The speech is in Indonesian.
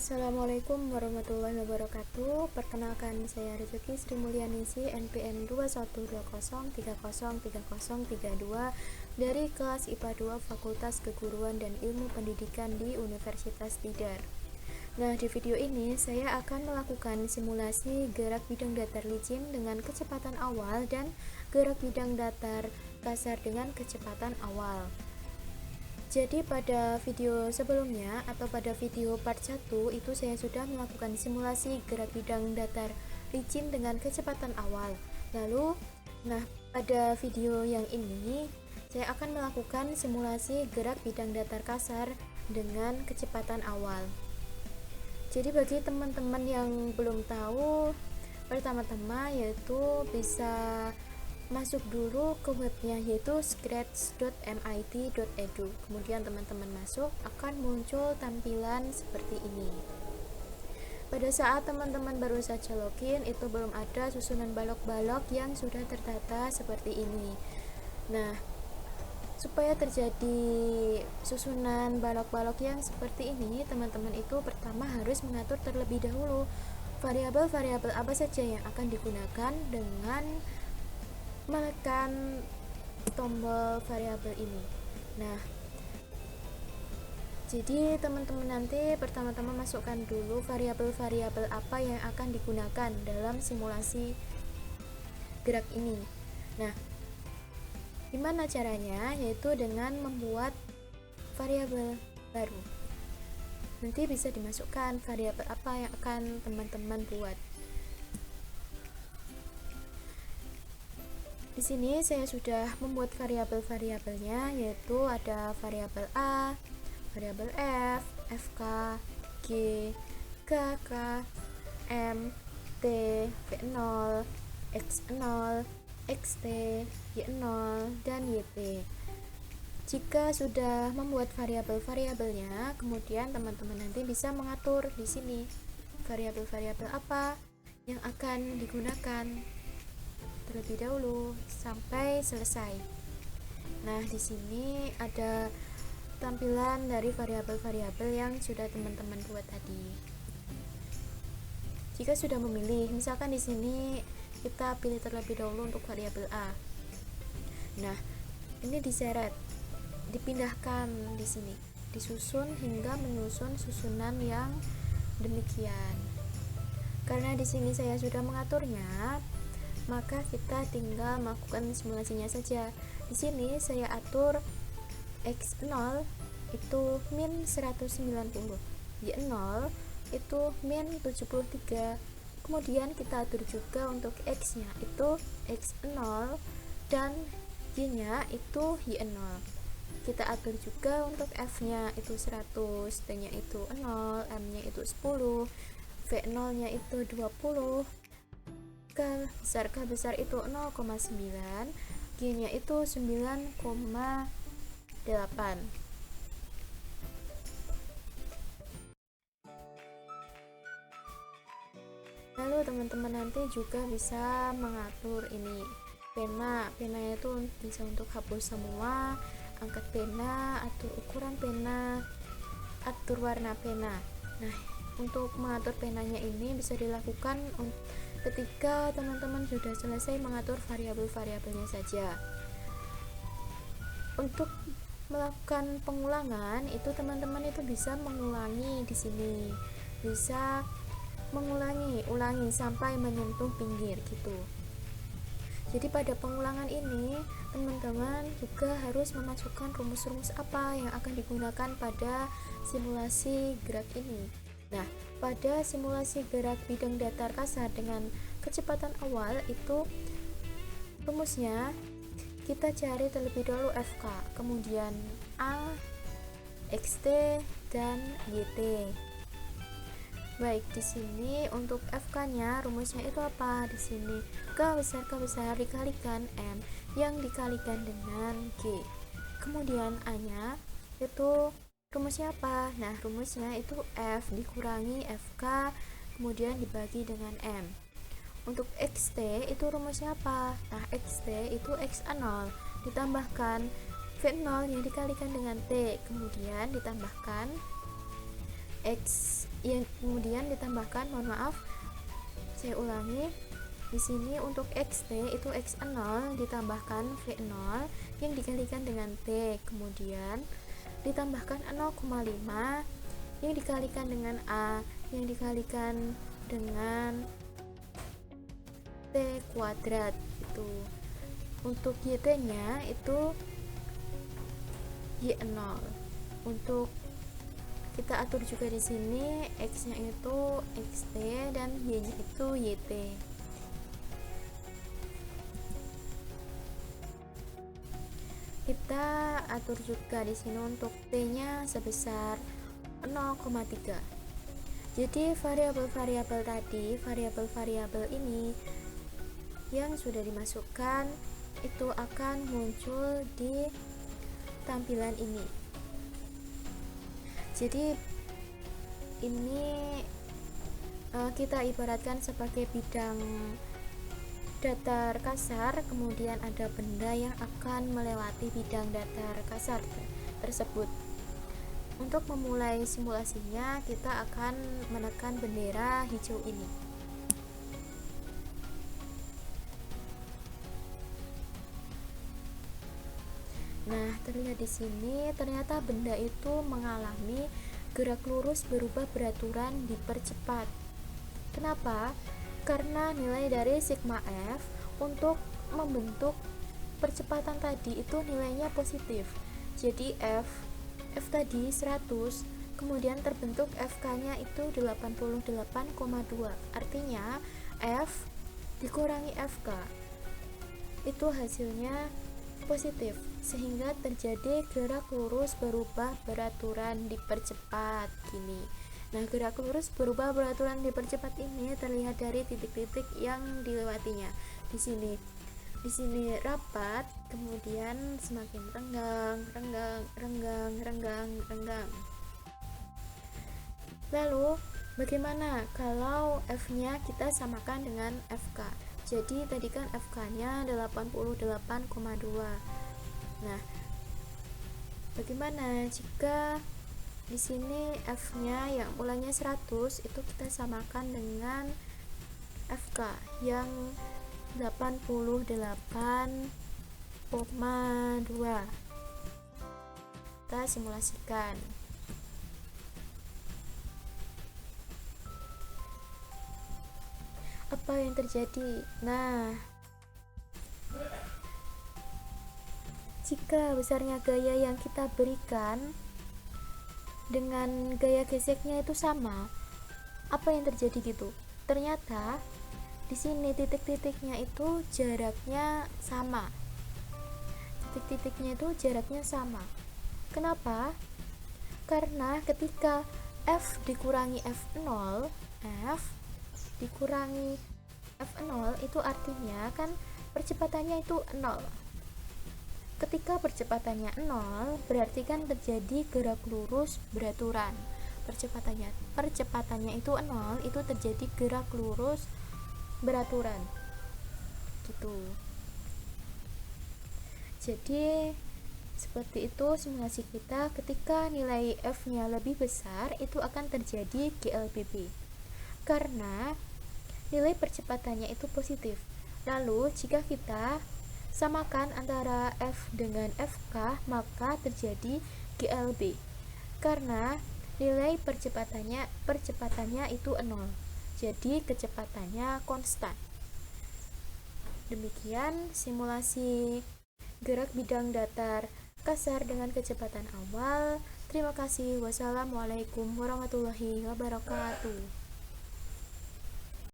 Assalamualaikum warahmatullahi wabarakatuh. Perkenalkan, saya Rezeki Sri Mulyaningsi, NPM 212030303032 dari kelas IPA 2 Fakultas Keguruan dan Ilmu Pendidikan di Universitas Tidar. Nah, di video ini saya akan melakukan simulasi gerak bidang datar licin dengan kecepatan awal dan gerak bidang datar kasar dengan kecepatan awal. Jadi pada video sebelumnya atau pada video part 1 itu saya sudah melakukan simulasi gerak bidang datar licin dengan kecepatan awal. Lalu, pada video yang ini saya akan melakukan simulasi gerak bidang datar kasar dengan kecepatan awal. Jadi bagi teman-teman yang belum tahu, pertama-tama yaitu bisa masuk dulu ke webnya yaitu scratch.mit.edu. Kemudian teman-teman masuk, akan muncul tampilan seperti ini. Pada saat teman-teman baru saja login, itu belum ada susunan balok-balok yang sudah tertata seperti ini. Nah, supaya terjadi susunan balok-balok yang seperti ini, teman-teman itu pertama harus mengatur terlebih dahulu variabel-variabel apa saja yang akan digunakan dengan menekan tombol variabel ini. Nah, jadi teman-teman nanti pertama-tama masukkan dulu variabel-variabel apa yang akan digunakan dalam simulasi gerak ini. Nah, gimana caranya? Yaitu dengan membuat variabel baru. Nanti bisa dimasukkan variabel apa yang akan teman-teman buat. Di sini saya sudah membuat variabel-variabelnya, yaitu ada variabel A, variabel F, FK, G, KK, M, T, V0, X0, XT, Y0, dan YT. Jika sudah membuat variabel-variabelnya, kemudian teman-teman nanti bisa mengatur di sini variabel-variabel apa yang akan digunakan terlebih dahulu sampai selesai. Nah, di sini ada tampilan dari variabel-variabel yang sudah teman-teman buat tadi. Jika sudah memilih, misalkan di sini kita pilih terlebih dahulu untuk variabel A. Nah, ini diseret, dipindahkan di sini, disusun hingga menyusun susunan yang demikian. Karena di sini saya sudah mengaturnya, maka kita tinggal melakukan simulasinya saja. Di sini saya atur X0 itu min 190, Y0 itu min 73. Kemudian kita atur juga untuk X nya itu X0 dan Y nya itu Y0. Kita atur juga untuk F nya itu 100, T nya itu 0, M nya itu 10, V0 nya itu 20, K besar itu 0,9, G nya itu 9,8. Lalu teman-teman nanti juga bisa mengatur ini penanya itu bisa untuk hapus semua, angkat pena, atur ukuran pena, atur warna pena. Nah, untuk mengatur penanya ini bisa dilakukan ketika teman-teman sudah selesai mengatur variabel-variabelnya saja. Untuk melakukan pengulangan itu teman-teman itu bisa mengulangi di sini, bisa ulangi sampai menyentuh pinggir gitu. Jadi pada pengulangan ini teman-teman juga harus memasukkan rumus-rumus apa yang akan digunakan pada simulasi gerak ini. Nah, pada simulasi gerak bidang datar kasar dengan kecepatan awal itu rumusnya kita cari terlebih dahulu FK, kemudian A, XT, dan YT. Baik, di sini untuk FK-nya rumusnya itu apa? Di sini K besar dikalikan M yang dikalikan dengan G. Kemudian A-nya itu rumusnya apa? Nah, rumusnya itu F dikurangi FK kemudian dibagi dengan M. Untuk XT itu rumusnya apa? Nah, XT itu X0 ditambahkan V0 yang dikalikan dengan T, kemudian ditambahkan X yang kemudian ditambahkan, mohon maaf saya ulangi, di sini untuk xt itu x0 ditambahkan v0 yang dikalikan dengan t, kemudian ditambahkan 0,5 yang dikalikan dengan a yang dikalikan dengan t kuadrat. Itu untuk yt nya itu y0. Untuk kita atur juga di sini x nya itu xt dan y nya itu yt. Kita atur juga di sini untuk t nya sebesar 0,3. Jadi variabel-variabel tadi, variabel-variabel ini yang sudah dimasukkan itu akan muncul di tampilan ini. Jadi ini kita ibaratkan sebagai bidang datar kasar, kemudian ada benda yang akan melewati bidang datar kasar tersebut. Untuk memulai simulasinya, kita akan menekan bendera hijau ini. Nah, terlihat di sini ternyata benda itu mengalami gerak lurus berubah beraturan dipercepat. Kenapa? Karena nilai dari sigma f untuk membentuk percepatan tadi itu nilainya positif. Jadi f tadi 100, kemudian terbentuk fk-nya itu 88,2. Artinya f dikurangi fk itu hasilnya positif, sehingga terjadi gerak lurus berubah beraturan dipercepat gini. Nah, gerak lurus berubah beraturan dipercepat ini terlihat dari titik-titik yang dilewatinya. Di sini rapat, kemudian semakin renggang. Lalu bagaimana kalau f-nya kita samakan dengan fk? Jadi tadi kan fk-nya 88,2. Nah, bagaimana jika di sini f-nya yang mulanya 100 itu kita samakan dengan fk yang 88,2. Kita simulasikan. Apa yang terjadi? Nah, jika besarnya gaya yang kita berikan dengan gaya geseknya itu sama, apa yang terjadi gitu? Ternyata di sini titik-titiknya itu jaraknya sama. Titik-titiknya itu jaraknya sama. Kenapa? Karena ketika f dikurangi f0, f dikurangi f0 itu artinya kan percepatannya itu 0. Ketika percepatannya 0 berarti kan terjadi gerak lurus beraturan. Percepatannya itu 0, itu terjadi gerak lurus beraturan gitu. Jadi seperti itu simulasi kita. Ketika nilai f-nya lebih besar itu akan terjadi GLBB karena nilai percepatannya itu positif. Lalu jika kita samakan antara f dengan fk, maka terjadi GLB karena nilai percepatannya itu 0. Jadi kecepatannya konstan. Demikian simulasi gerak bidang datar kasar dengan kecepatan awal. Terima kasih. Wassalamualaikum warahmatullahi wabarakatuh.